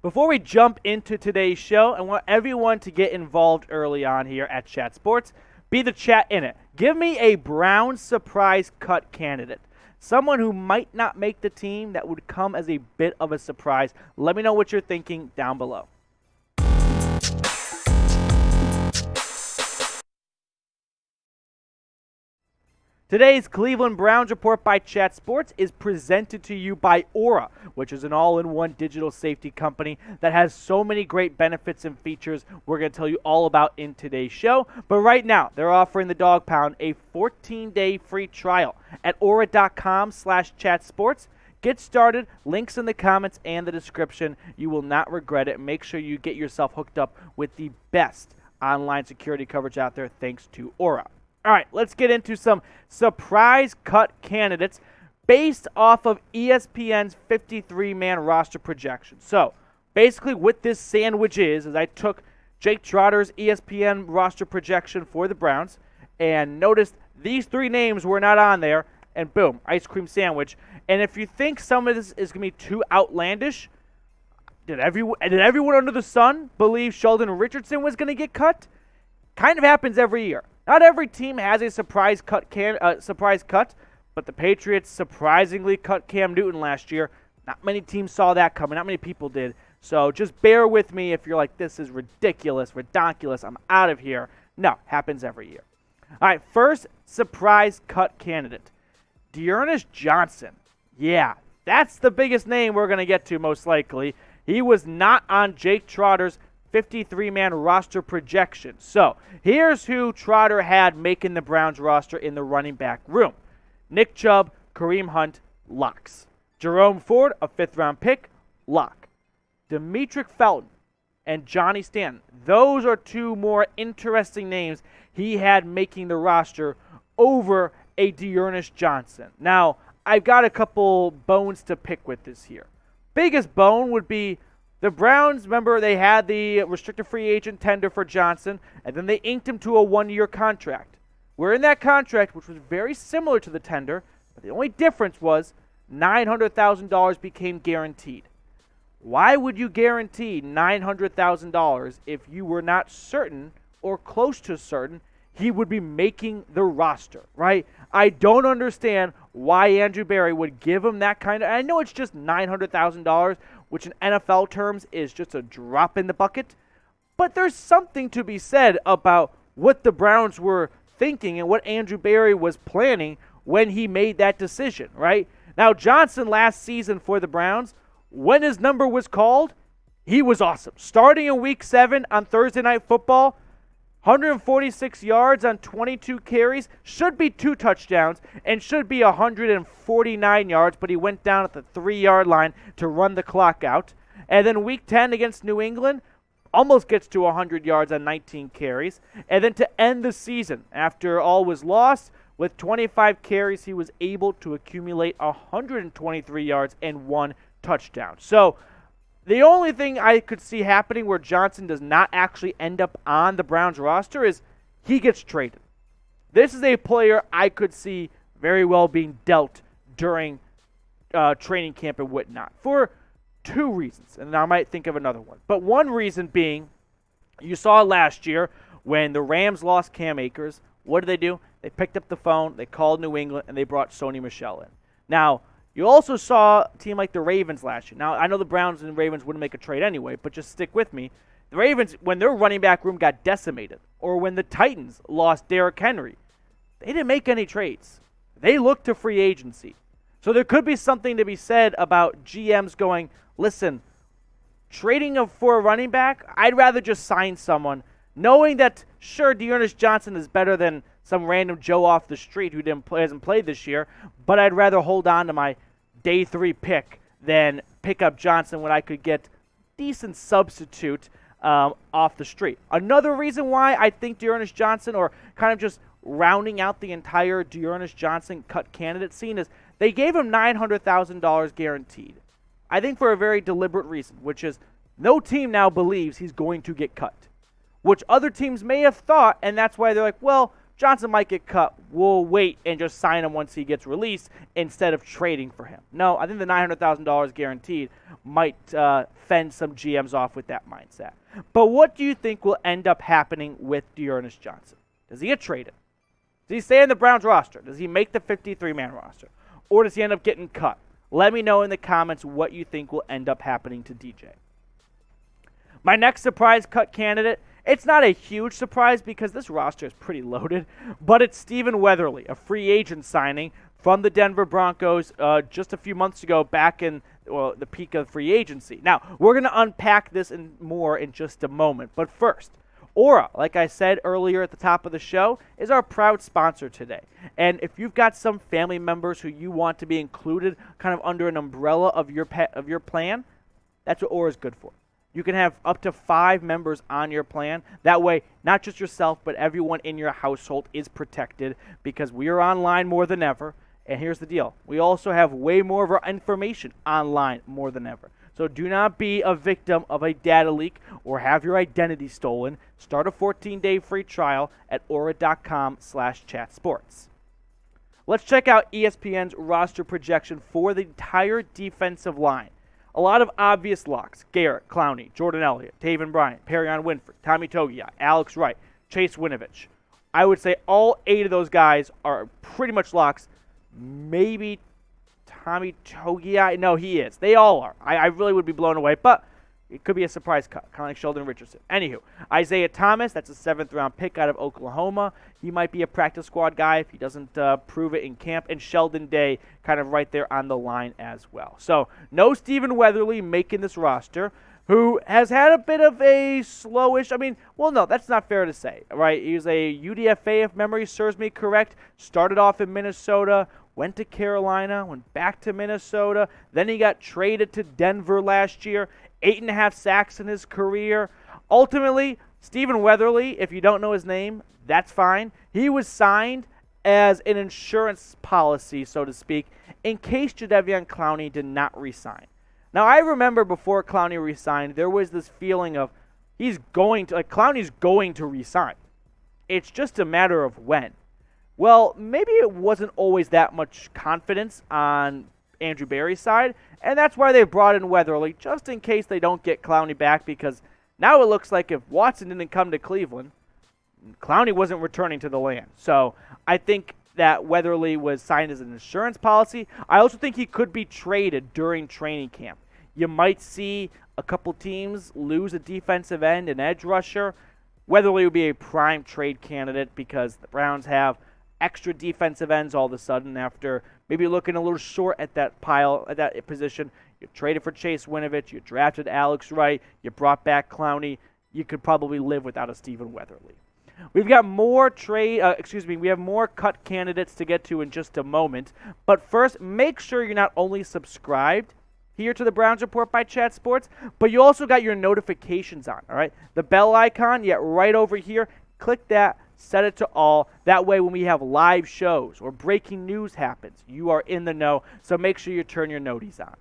Before we jump into today's show, I want everyone to get involved early on here at Chat Sports. Be the chat in it. Give me a Browns surprise cut candidate. Someone who might not make the team that would come as a bit of a surprise. Let me know what you're thinking down below. Today's Cleveland Browns report by Chat Sports is presented to you by Aura, which is an all-in-one digital safety company that has so many great benefits and features we're going to tell you all about in today's show. But right now, they're offering the Dog Pound a 14-day free trial at aura.com/chatsports. Get started. Links in the comments and the description. You will not regret it. Make sure you get yourself hooked up with the best online security coverage out there thanks to Aura. All right, let's get into some surprise cut candidates based off of ESPN's 53-man roster projection. So, basically what this sandwich is I took Jake Trotter's ESPN roster projection for the Browns and noticed these three names were not on there, and boom, ice cream sandwich. And if you think some of this is going to be too outlandish, did everyone under the sun believe Sheldon Richardson was going to get cut? Kind of happens every year. Not every team has a surprise cut, but the Patriots surprisingly cut Cam Newton last year. Not many teams saw that coming. Not many people did. So just bear with me if you're like, this is ridiculous, redonkulous, I'm out of here. No, happens every year. All right, first surprise cut candidate, D'Ernest Johnson. Yeah, that's the biggest name we're going to get to most likely. He was not on Jake Trotter's 53-man roster projection. So, here's who Trotter had making the Browns roster in the running back room. Nick Chubb, Kareem Hunt, locks. Jerome Ford, a 5th-round pick, lock. Demetric Felton and Johnny Stanton. Those are two more interesting names he had making the roster over a D'Ernest Johnson. Now, I've got a couple bones to pick with this here. Biggest bone would be the Browns, remember, they had the restricted free agent tender for Johnson, and then they inked him to a 1-year contract. Where in that contract, which was very similar to the tender, but the only difference was $900,000 became guaranteed. Why would you guarantee $900,000 if you were not certain or close to certain he would be making the roster, right? I don't understand why Andrew Berry would give him that kind of, I know it's just $900,000, which in NFL terms is just a drop in the bucket, but there's something to be said about what the Browns were thinking and what Andrew Berry was planning when he made that decision, right? Now, Johnson last season for the Browns, when his number was called, he was awesome. Starting in Week 7 on Thursday Night Football, 146 yards on 22 carries, should be 2 touchdowns, and should be 149 yards, but he went down at the 3-yard line to run the clock out. And then Week 10 against New England, almost gets to 100 yards on 19 carries. And then to end the season, after all was lost, with 25 carries, he was able to accumulate 123 yards and 1 touchdown. So, the only thing I could see happening where Johnson does not actually end up on the Browns roster is he gets traded. This is a player I could see very well being dealt during training camp and whatnot for 2 reasons, and I might think of another one. But one reason being, you saw last year when the Rams lost Cam Akers, what did? They picked up the phone, they called New England, and they brought Sony Michel in. Now, you also saw a team like the Ravens last year. Now, I know the Browns and Ravens wouldn't make a trade anyway, but just stick with me. The Ravens, when their running back room got decimated, or when the Titans lost Derrick Henry, they didn't make any trades. They looked to free agency. So there could be something to be said about GMs going, listen, trading for a running back, I'd rather just sign someone, knowing that, sure, D'Ernest Johnson is better than some random Joe off the street who hasn't played this year, but I'd rather hold on to my day 3 pick than pick up Johnson when I could get decent substitute off the street. Another reason why I think D'Ernest Johnson, or kind of just rounding out the entire D'Ernest Johnson cut candidate scene, is they gave him $900,000 guaranteed. I think for a very deliberate reason, which is no team now believes he's going to get cut, which other teams may have thought, and that's why they're like, well, Johnson might get cut. We'll wait and just sign him once he gets released instead of trading for him. No, I think the $900,000 guaranteed might fend some GMs off with that mindset. But what do you think will end up happening with D'Ernest Johnson? Does he get traded? Does he stay in the Browns roster? Does he make the 53-man roster? Or does he end up getting cut? Let me know in the comments what you think will end up happening to DJ. My next surprise cut candidate, it's not a huge surprise because this roster is pretty loaded, but it's Stephen Weatherly, a free agent signing from the Denver Broncos just a few months ago back in the peak of free agency. Now, we're going to unpack this more in just a moment, but first, Aura, like I said earlier at the top of the show, is our proud sponsor today. And if you've got some family members who you want to be included kind of under an umbrella of your plan, that's what Aura is good for. You can have up to 5 members on your plan. That way, not just yourself, but everyone in your household is protected because we are online more than ever. And here's the deal. We also have way more of our information online more than ever. So do not be a victim of a data leak or have your identity stolen. Start a 14-day free trial at aura.com/chatsports. Let's check out ESPN's roster projection for the entire defensive line. A lot of obvious locks: Garrett, Clowney, Jordan Elliott, Taven Bryan, Perrion Winfrey, Tommy Togiai, Alex Wright, Chase Winovich. I would say all 8 of those guys are pretty much locks. Maybe Tommy Togiai. No, he is. They all are. I really would be blown away, but it could be a surprise cut, kind of like Sheldon Richardson. Anywho, Isaiah Thomas, that's a 7th-round pick out of Oklahoma. He might be a practice squad guy if he doesn't prove it in camp. And Sheldon Day kind of right there on the line as well. So no Stephen Weatherly making this roster, who has had a bit of a slowish, no, that's not fair to say, right? He was a UDFA, if memory serves me correct, started off in Minnesota, went to Carolina, went back to Minnesota, then he got traded to Denver last year, 8.5 sacks in his career. Ultimately, Stephen Weatherly, if you don't know his name, that's fine. He was signed as an insurance policy, so to speak, in case Jadeveon Clowney did not re-sign. Now, I remember before Clowney re-signed, there was this feeling of Clowney's going to re-sign. It's just a matter of when. Well, maybe it wasn't always that much confidence on Andrew Berry's side, and that's why they brought in Weatherly, just in case they don't get Clowney back, because now it looks like if Watson didn't come to Cleveland, Clowney wasn't returning to the land. So I think that Weatherly was signed as an insurance policy. I also think he could be traded during training camp. You might see a couple teams lose a defensive end, an edge rusher. Weatherly would be a prime trade candidate because the Browns have extra defensive ends all of a sudden after maybe looking a little short at that position. You traded for Chase Winovich, you drafted Alex Wright, you brought back Clowney. You could probably live without a Stephen Weatherly. We've got more we have more cut candidates to get to in just a moment. But first, make sure you're not only subscribed here to the Browns Report by Chat Sports, but you also got your notifications on, all right? The bell icon, right over here, click that, set it to all. That way when we have live shows or breaking news happens, you are in the know, so make sure you turn your noties on.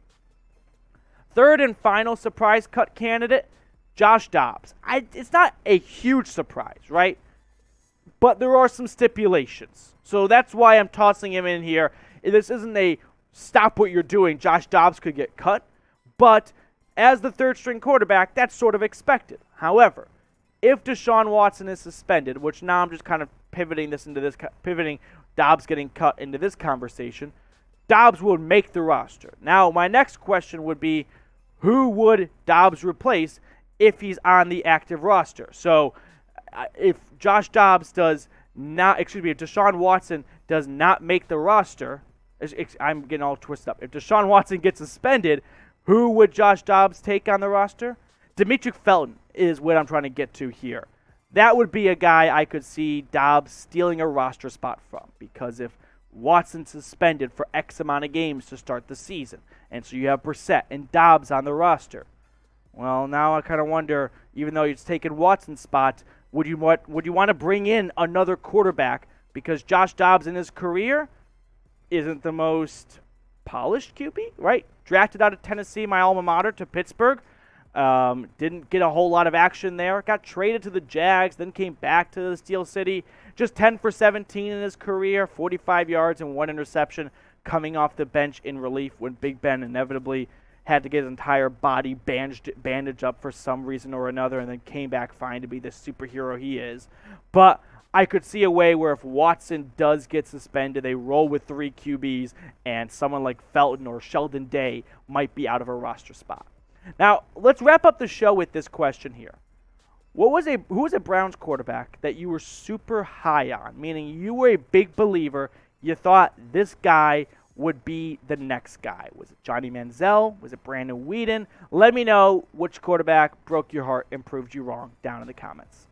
Third and final surprise cut candidate, Josh Dobbs. It's not a huge surprise, right? But there are some stipulations. So that's why I'm tossing him in here. This isn't a stop what you're doing. Josh Dobbs could get cut. But as the third-string quarterback, that's sort of expected. However, if Deshaun Watson is suspended, which now I'm just kind of pivoting Dobbs getting cut into this conversation, Dobbs would make the roster. Now, my next question would be, who would Dobbs replace if he's on the active roster? So, if Deshaun Watson does not make the roster, I'm getting all twisted up. If Deshaun Watson gets suspended, who would Josh Dobbs take on the roster? Demetric Felton is what I'm trying to get to here. That would be a guy I could see Dobbs stealing a roster spot from, because if Watson's suspended for X amount of games to start the season, and so you have Brissett and Dobbs on the roster, well, now I kind of wonder, even though it's taken Watson's spot, would you want to bring in another quarterback? Because Josh Dobbs in his career isn't the most polished QB, right? Drafted out of Tennessee, my alma mater, to Pittsburgh. Didn't get a whole lot of action there. Got traded to the Jags, then came back to the Steel City. Just 10 for 17 in his career, 45 yards and 1 interception, coming off the bench in relief when Big Ben inevitably had to get his entire body bandaged up for some reason or another, and then came back fine to be the superhero he is. But I could see a way where if Watson does get suspended, they roll with 3 QBs, and someone like Felton or Sheldon Day might be out of a roster spot. Now, let's wrap up the show with this question here. Who was a Browns quarterback that you were super high on, meaning you were a big believer, you thought this guy would be the next guy? Was it Johnny Manziel? Was it Brandon Weeden? Let me know which quarterback broke your heart and proved you wrong down in the comments.